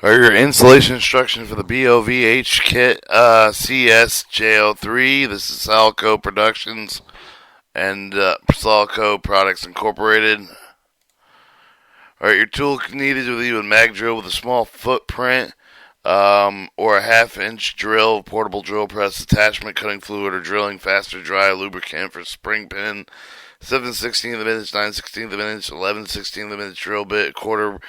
Are your installation instructions for the BOVH kit CSJ03? This is Salco Productions and Salco Products Incorporated. Alright, your tool needed with you a mag drill with a small footprint or a half-inch drill, portable drill press attachment, cutting fluid or drilling, faster dry lubricant for spring pin, 7/16 of an inch, 9/16 of an inch, 11/16 of an inch drill bit, quarter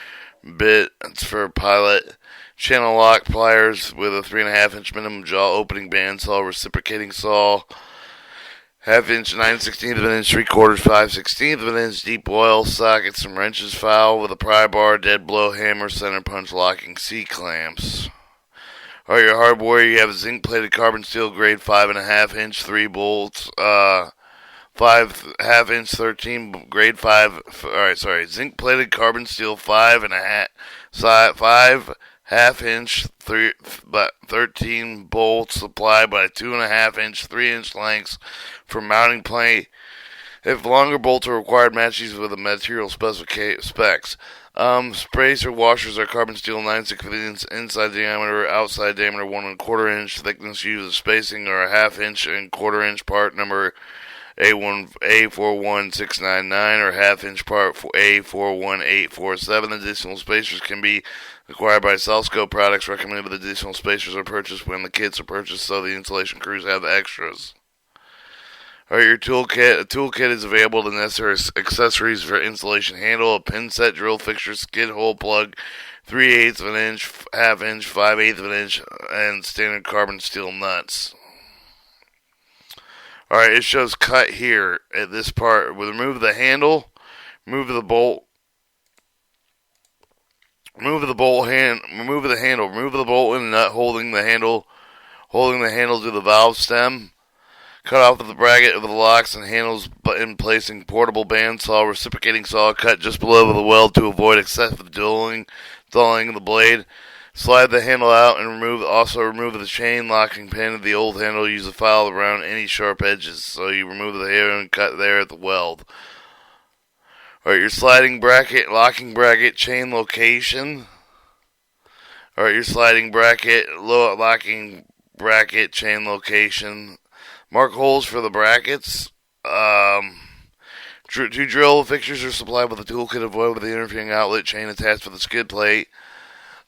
bit for pilot, channel lock pliers with a 3.5-inch minimum jaw opening bandsaw, reciprocating saw, half-inch, 9/16 of an inch, 3/4, 5/16 of an inch deep oil socket, some wrenches, file with a pry bar, dead blow hammer, center punch locking C-clamps. Alright, your hardware, you have a zinc-plated carbon steel grade 5.5-inch, 3 bolts, 5.5-inch 13 grade 5. Zinc-plated carbon steel 5.5-inch 13 bolts supplied by 2.5-inch 3-inch lengths for mounting plate. If longer bolts are required, match these with the material specs. Sprays or washers are carbon steel 9/16 inside diameter, outside diameter 1.25-inch thickness. Use a spacing or a half-inch and quarter-inch part number A41699 or half-inch part A41847. Additional spacers can be acquired by Salco Products. Recommended that additional spacers are purchased when the kits are purchased so the installation crews have extras. Alright, your toolkit. A toolkit is available with necessary accessories for installation: handle, a pin set, drill fixture, skid hole plug, 3/8 of an inch, half-inch, 5/8 of an inch, and standard carbon steel nuts. Alright, it shows cut here at this part. We'll remove the handle, remove the bolt, remove the bolt and nut holding the handle to the valve stem. Cut off the bracket of the locks and handles in placing portable bandsaw, reciprocating saw cut just below the weld to avoid excessive dulling of the blade. Slide the handle out and remove the chain locking pin of the old handle. Use a file around any sharp edges. So you remove the hair and cut there at the weld. Alright, your sliding bracket, locking bracket, chain location. Alright, your sliding bracket, locking bracket, chain location. Mark holes for the brackets. Two drill fixtures are supplied with a toolkit of oil with the interfering outlet chain attached to the skid plate.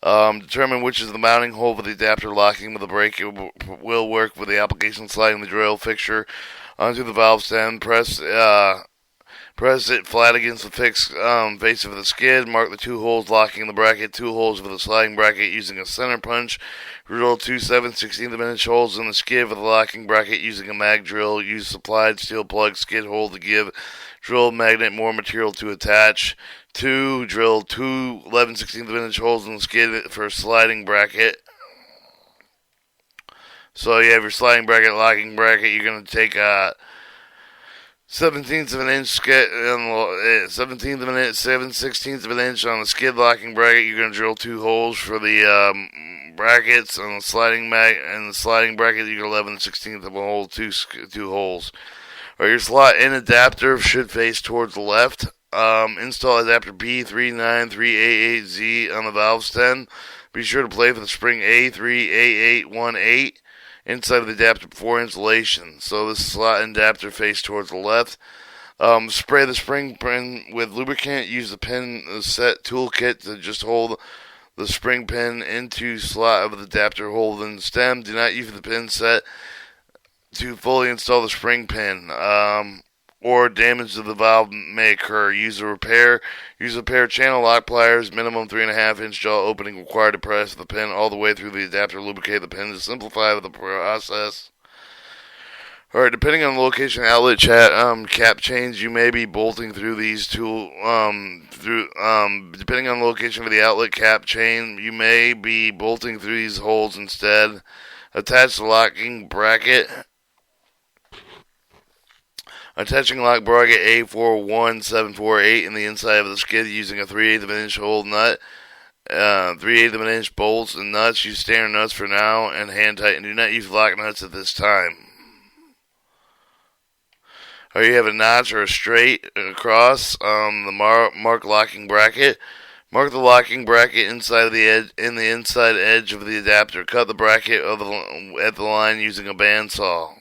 Determine which is the mounting hole for the adapter locking with the brake. It will work with the application sliding the drill fixture onto the valve stem. Press it flat against the fixed face of the skid. Mark the 2 holes locking the bracket, 2 holes for the sliding bracket using a center punch. Drill 2 7/16 of an inch holes in the skid for the locking bracket using a mag drill. Use supplied steel plug skid hole to give drill magnet more material to attach. 2. Drill 2 11/16 of an inch holes in the skid for sliding bracket. So you have your sliding bracket, locking bracket. You're going to take 7/16 of an inch skid, 7/16 of an inch on the skid locking bracket. You're going to drill 2 holes for the brackets on the sliding bracket. You're going to 11/16 of a hole, 2 holes. Or your slot in adapter should face towards the left. Install adapter B39388Z on the valve stem. Be sure to play for the spring A38818 inside of the adapter before installation. So this slot and adapter face towards the left. Spray the spring pin with lubricant. Use the pin set toolkit to just hold the spring pin into slot of the adapter holding stem. Do not use the pin set to fully install the spring pin, or damage to the valve may occur. Use a pair of channel lock pliers, minimum 3.5-inch jaw opening required to press the pin all the way through the adapter. Lubricate the pin to simplify the process. Alright, depending on the location outlet cap chains, you may be bolting through these depending on the location of the outlet cap chain, you may be bolting through these holes instead. Attach the locking bracket. Attaching lock bracket A41748 in the inside of the skid using a 3/8 of an inch hole nut, 3/8 of an inch bolts and nuts. Use standard nuts for now and hand tighten. Do not use lock nuts at this time. Or you have a notch or a straight across the mark locking bracket. Mark the locking bracket inside the inside edge of the adapter. Cut the bracket at the line using a bandsaw.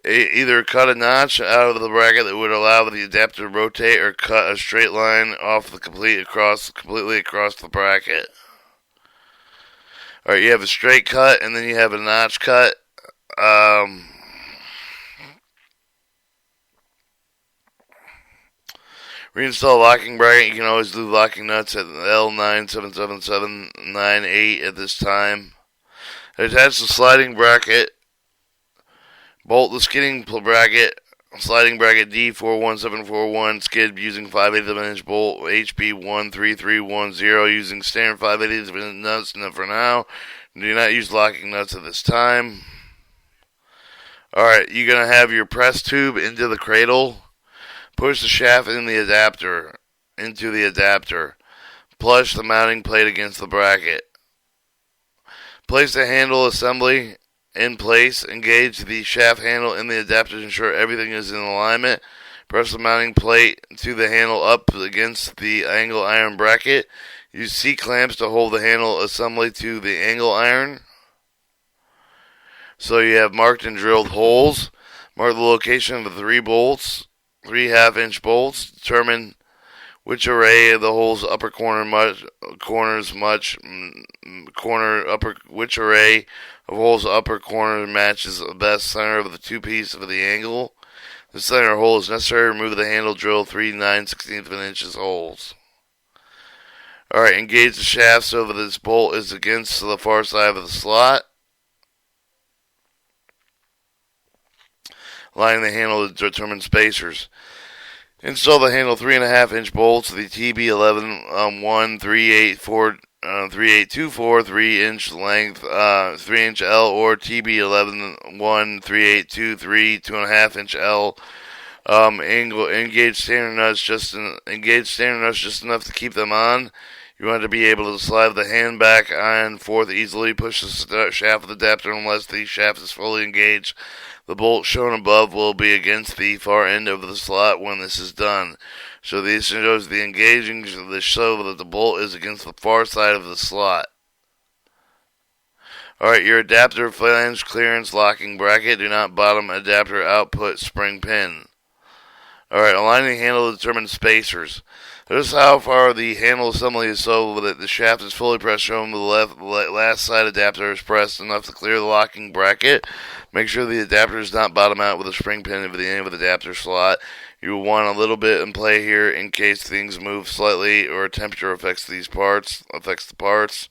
Either cut a notch out of the bracket that would allow the adapter to rotate, or cut a straight line off completely across the bracket. Alright, you have a straight cut, and then you have a notch cut. Reinstall locking bracket. You can always do locking nuts at L97778 at this time. Attach the sliding bracket. Bolt the skidding bracket. Sliding bracket D41741 skid using 5/8 inch bolt HB13310 using standard 5/8 nuts for now. Do not use locking nuts at this time. Alright, you're going to have your press tube into the cradle. Push the shaft into the adapter. Flush the mounting plate against the bracket. Place the handle assembly in place. Engage the shaft handle in the adapter to ensure everything is in alignment. Press the mounting plate to the handle up against the angle iron bracket. Use C-clamps to hold the handle assembly to the angle iron. So you have marked and drilled holes. Mark the location of the 3 bolts. 3 half-inch bolts. Determine which array of the holes which array of holes upper corner matches the best center of the 2 pieces of the angle. The center hole is necessary. Remove the handle. Drill 3 9/16 inches holes. Alright, engage the shaft so that this bolt is against the far side of the slot. Line the handle to determine spacers. Install the handle 3.5-inch bolts, the TB11 3824 3-inch length, 3-inch L, or TB11 3823 2.5-inch L. Engage standard nuts just enough to keep them on. You want to be able to slide the hand back and forth easily. Push the shaft of the adapter unless the shaft is fully engaged. The bolt shown above will be against the far end of the slot when this is done. So this shows the engaging so that the bolt is against the far side of the slot. Alright, your adapter flange clearance locking bracket. Do not bottom adapter output spring pin. Alright, aligning handle to determine spacers. Notice how far the handle assembly is so that the shaft is fully pressed. Show the last side adapter is pressed enough to clear the locking bracket. Make sure the adapter does not bottom out with a spring pin at the end of the adapter slot. You will want a little bit in play here in case things move slightly or temperature affects the parts.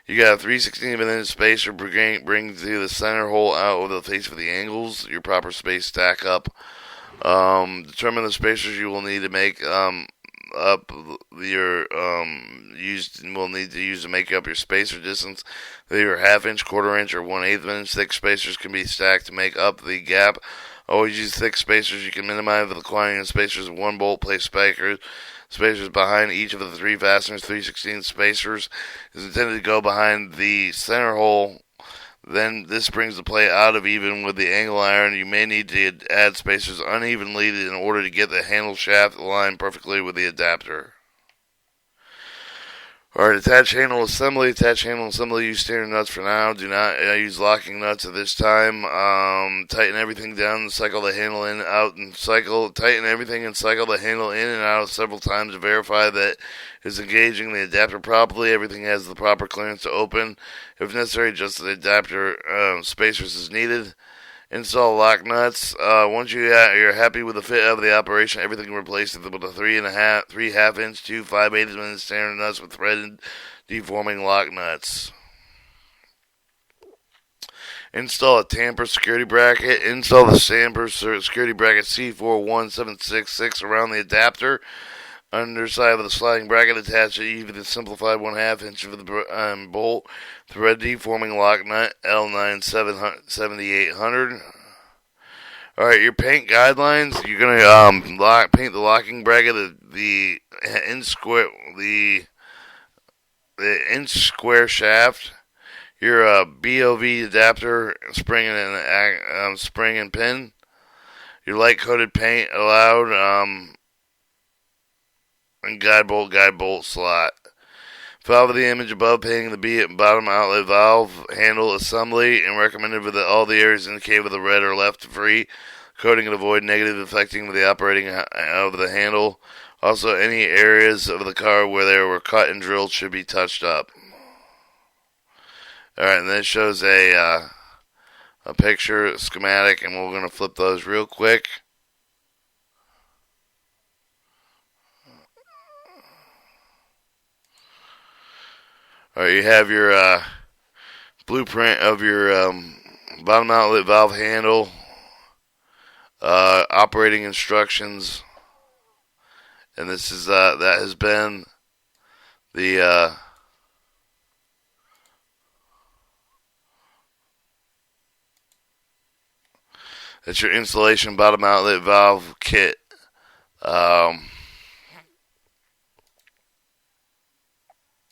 You got a 3/16 spacer. Bring the center hole out over the face of the angles. Your proper space stack up. Determine the spacers you will need to make up your will need to use to make up your spacer distance. Your 1/2-inch, 1/4-inch, or 1/8 inch thick spacers can be stacked to make up the gap. Always use thick spacers. You can minimize the quantity of spacers in one bolt. Place spacers behind each of the 3 fasteners. 3/16 spacers is intended to go behind the center hole. Then this brings the plate out of even with the angle iron. You may need to add spacers unevenly in order to get the handle shaft aligned perfectly with the adapter. Alright, attach handle assembly. Use standard nuts for now. Do not use locking nuts at this time. Tighten everything down and cycle the handle in, out, and tighten everything and cycle the handle in and out several times to verify that it's engaging the adapter properly. Everything has the proper clearance to open. If necessary, adjust the adapter spacers as needed. Install lock nuts. Once you're happy with the fit of the operation, everything replaced with a 3 1/2-inch, 2 5/8 standard nuts with threaded deforming lock nuts. Install a tamper security bracket. Install the tamper security bracket C41766 around the adapter. Underside of the sliding bracket, attach it even the simplified 1/2-inch of the bolt. Thread deforming lock nut L97800. Alright, your paint guidelines. You're gonna paint the locking bracket, the inch square shaft. Your BOV adapter, spring and pin. Your light coated paint allowed. and guide bolt slot. Follow the image above, painting the bottom outlet valve handle assembly, and recommended with all the areas indicated with a red or left free coating to avoid negative affecting the operating of the handle. Also, any areas of the car where they were cut and drilled should be touched up. Alright, and then it shows a picture, schematic, and we're going to flip those real quick. Alright, you have your blueprint of your bottom outlet valve handle, operating instructions, and this is that has been the that's your installation bottom outlet valve kit.